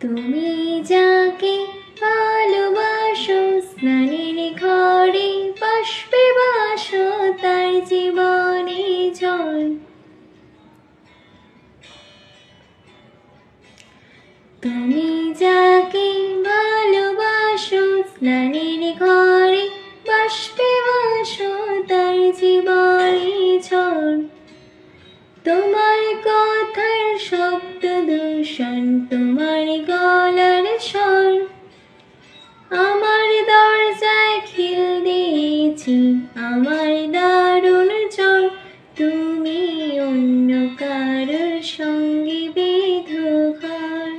তুমি যাকে ভালোবাসো স্নানের ঘরে বাষ্পে বাসো তার জীবনে জল। তুমি যাকে ভালোবাসো স্নানের ঘরে বাষ্পে বাসো তার জীবনে ঝড়। তোমার কথার শব্দ দূষণ, তোমার গলার স্বর, আমার দরজায় খিল দিয়েছি আমার দারুণ জ্বর। তুমি অন্য কারোর সঙ্গে বেঁধো ঘর,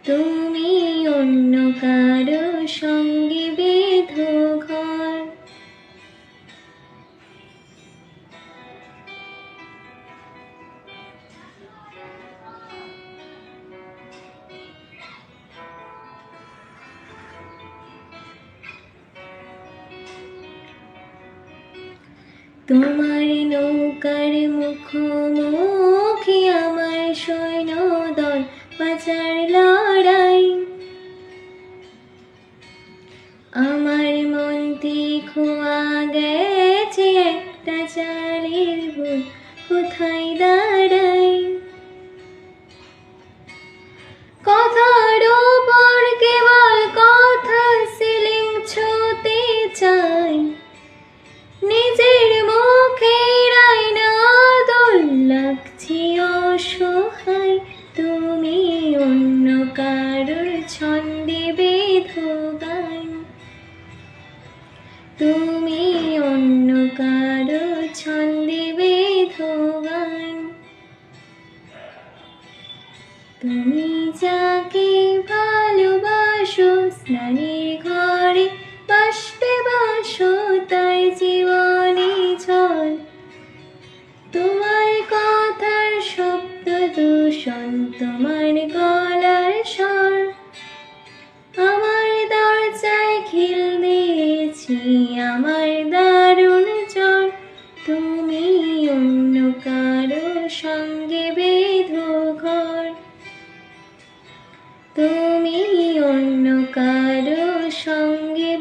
তুমি অন্য কারোর সঙ্গে বেঁধো ঘর। তোমার নৌকার মুখোমুখি আমার সৈন্যদল, বাঁচার লড়াই। আমার মনটি খোয়া গেছে একটা চালের বুক, কোথায় দাঁড়াই। কথার উপর কেবল কথা সিলিং ছুঁতে চাই, নিজের মুখের আয়না দোল লাগছি অসহায়। তুমি অন্য কারোর ছন্দে বেঁধো গান, তুমি অন্য কারোর ছন্দে বেঁধো গান। তুমি যাকে ভালোবাসো স্নানের ঘরে বাষ্পে বাসো তার জীবনে ঝড়। তোমার কথার শব্দ দূষণ, তোমার গলার স্বর, আমার দরজায় খিল দিয়েছি আমার দারুণ জ্বর। তুমি অন্য কারো সঙ্গে বেঁধো ঘর, তুমি অন্য কারো সঙ্গে